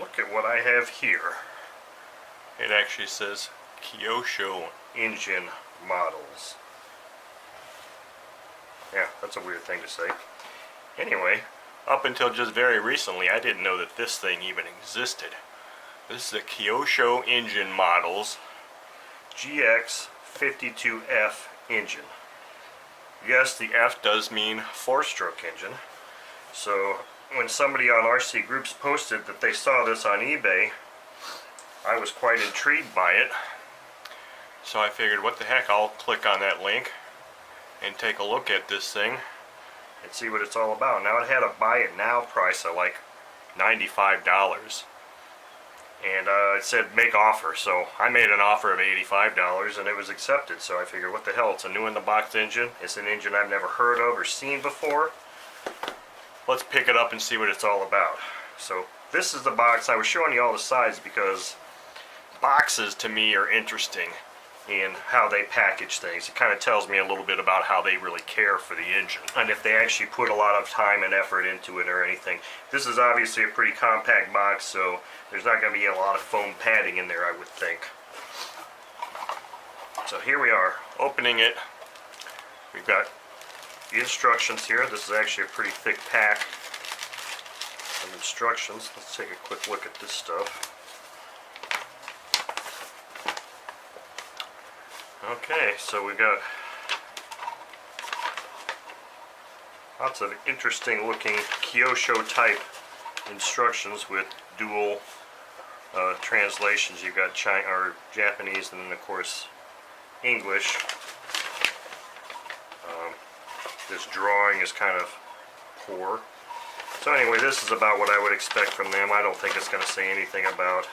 look at what I have here. It actually says Kyosho engine models. Yeah, that's a weird thing to say. Anyway, up until just very recently, I didn't know that this thing even existed. This is the Kyosho engine models GX52F engine. Yes, the F does mean 4-stroke engine. So when somebody on RC Groups posted that they saw this on eBay, I was quite intrigued by it. So I figured, what the heck, I'll click on that link and take a look at this thing and see what it's all about. Now, it had a buy it now price of like $95. And it said make offer, so I made an offer of $85 and it was accepted. So I figured, what the hell, it's a new in the box engine. It's an engine I've never heard of or seen before. Let's pick it up and see what it's all about. So this is the box. I was showing you all the sides because boxes to me are interesting in how they package things. It kind of tells me a little bit about how they really care for the engine and if they actually put a lot of time and effort into it or anything. This is obviously a pretty compact box, so there's not going to be a lot of foam padding in there, I would think. So here we are, opening it. We've got the instructions here. This is actually a pretty thick pack of instructions. Let's take a quick look at this stuff. Okay, so we've got lots of interesting looking Kyosho type instructions with dual translations. You've got China or Japanese, and then of course English. This drawing is kind of poor. So anyway, this is about what I would expect from them. I don't think it's going to say anything about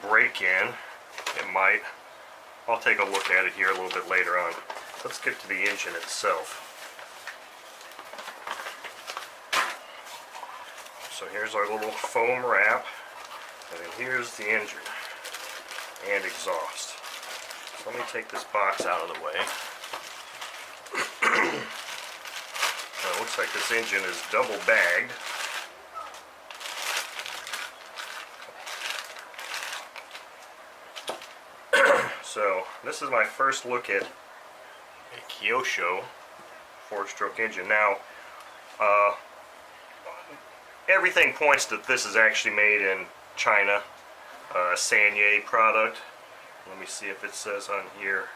break-in. It might. I'll take a look at it here a little bit later on. Let's get to the engine itself. So here's our little foam wrap, and then here's the engine and exhaust. So let me take this box out of the way. Now, it looks like this engine is double bagged. So this is my first look at a Kyosho 4-stroke engine. Now, everything points that this is actually made in China, Sanye product. Let me see if it says on here.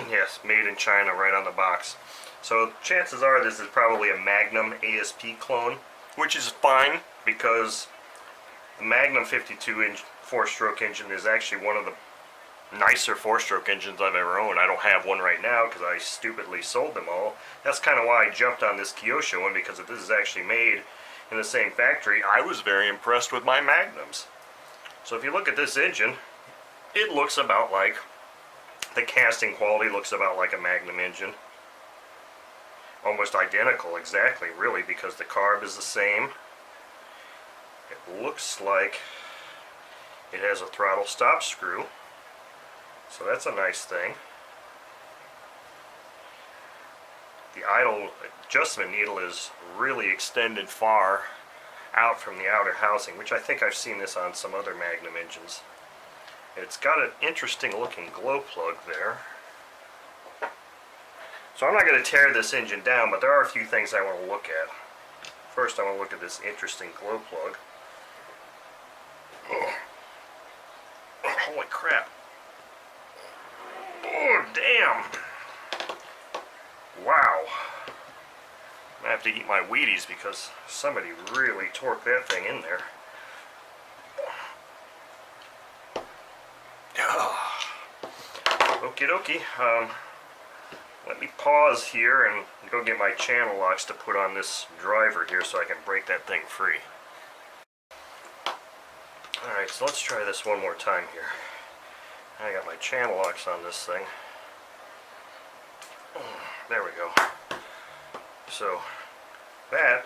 Yes, made in China right on the box. So chances are this is probably a Magnum ASP clone, which is fine because the Magnum 52-inch 4-stroke engine is actually one of the nicer 4-stroke engines I've ever owned. I don't have one right now because I stupidly sold them all. That's kind of why I jumped on this Kyosho one, because if this is actually made in the same factory, I was very impressed with my Magnums. So if you look at this engine, it looks about like, the casting quality looks about like a Magnum engine. Almost identical, exactly, really, because the carb is the same. It looks like it has a throttle stop screw. So that's a nice thing. The idle adjustment needle is really extended far out from the outer housing, which I think I've seen this on some other Magnum engines. It's got an interesting looking glow plug there. So I'm not going to tear this engine down, but there are a few things I want to look at. First, I want to look at this interesting glow plug. Oh, holy crap. Oh, damn. Wow. I'm going to have to eat my Wheaties because somebody really torqued that thing in there. Okie dokie. Let me pause here and go get my channel locks to put on this driver here so I can break that thing free. Alright, so let's try this one more time here. I got my channel locks on this thing. There we go. So that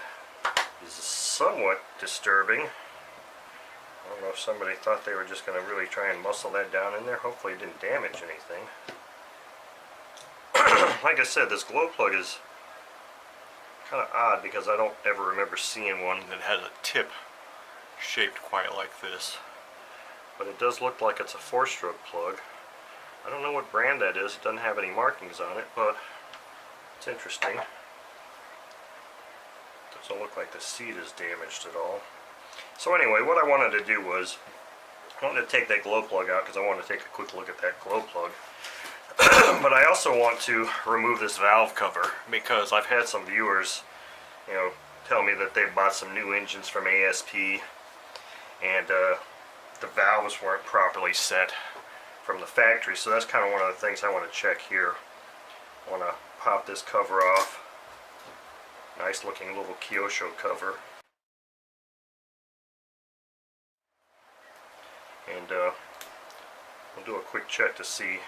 is somewhat disturbing. I don't know if somebody thought they were just going to really try and muscle that down in there. Hopefully it didn't damage anything. Like I said, this glow plug is kind of odd because I don't ever remember seeing one that has a tip shaped quite like this. But it does look like it's a 4-stroke plug. I don't know what brand that is. It doesn't have any markings on it, but it's interesting. Doesn't look like the seat is damaged at all. So anyway, what I wanted to do was, I wanted to take that glow plug out because I wanted to take a quick look at that glow plug. But I also want to remove this valve cover because I've had some viewers, you know, tell me that they bought some new engines from ASP and the valves weren't properly set from the factory. So that's kind of one of the things I want to check here. I want to pop this cover off. Nice looking little Kyosho cover. And we'll do a quick check to see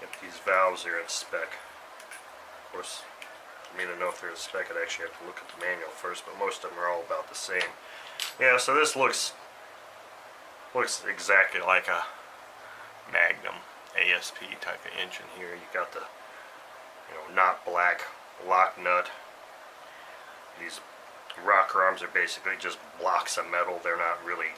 if these valves are in spec. Of course, for me to know if they're in spec, I'd actually have to look at the manual first, but most of them are all about the same. Yeah, so this looks exactly like a Magnum ASP type of engine here. You got the, you know, not black lock nut. These rocker arms are basically just blocks of metal. They're not really,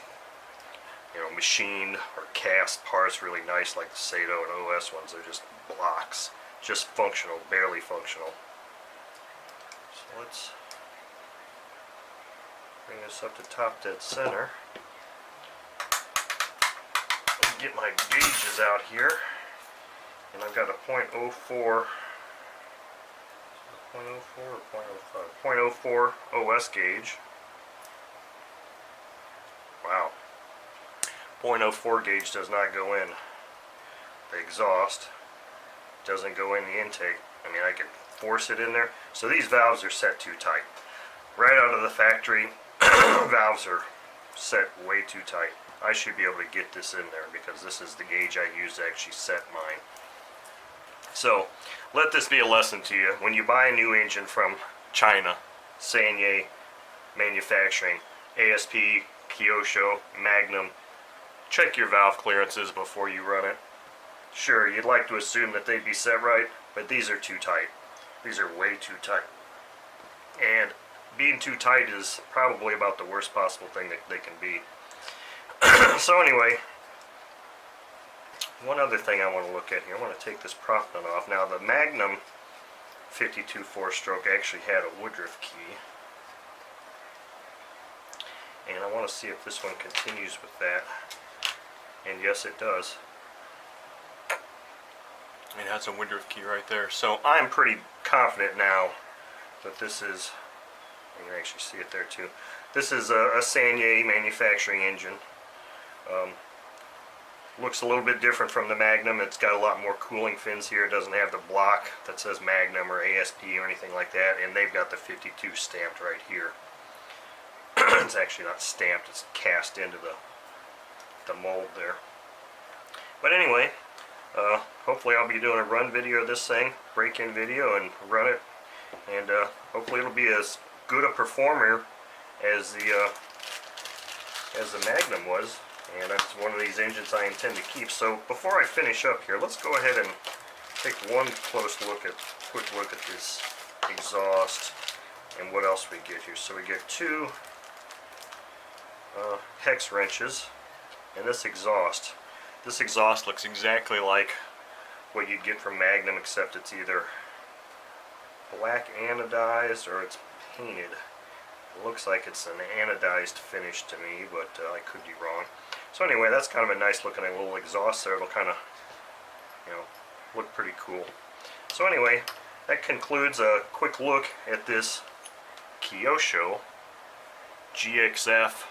you know, machined or cast parts really nice like the Sato and OS ones. They're just blocks, just functional, barely functional. So let's bring this up to top dead center. Get my gauges out here, and I've got a .04 or .05? .04 OS gauge. Wow. .04 gauge does not go in the exhaust. Doesn't go in the intake. I mean, I could force it in there. So these valves are set too tight. Right out of the factory, valves are set way too tight. I should be able to get this in there because this is the gauge I use to actually set mine. So, let this be a lesson to you. When you buy a new engine from China, Sanye manufacturing, ASP, Kyosho, Magnum, check your valve clearances before you run it. Sure, you'd like to assume that they'd be set right, but these are too tight. These are way too tight. And being too tight is probably about the worst possible thing that they can be. So anyway, one other thing I want to look at here, I want to take this prop nut off. Now the Magnum 52 4-stroke actually had a Woodruff key. And I want to see if this one continues with that. And yes, it does. It has a Woodruff key right there. So I'm pretty confident now that this is, you can actually see it there too. This is a Sanye manufacturing engine. Looks a little bit different from the Magnum. It's got a lot more cooling fins here. It doesn't have the block that says Magnum or ASP or anything like that. And they've got the 52 stamped right here. It's actually not stamped, it's cast into the mold there. But anyway, hopefully I'll be doing a run video of this thing, break-in video, and run it. And hopefully it'll be as good a performer as the Magnum was. And that's one of these engines I intend to keep. So before I finish up here, let's go ahead and take one quick look at this exhaust and what else we get here. So we get two hex wrenches and this exhaust. This exhaust looks exactly like what you'd get from Magnum, except it's either black anodized or it's painted. It looks like it's an anodized finish to me, but I could be wrong. So anyway, that's kind of a nice looking little exhaust there. It'll kind of, you know, look pretty cool. So anyway, that concludes a quick look at this Kyosho GXF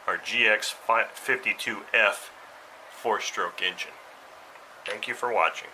or GX52F 4-stroke engine. Thank you for watching.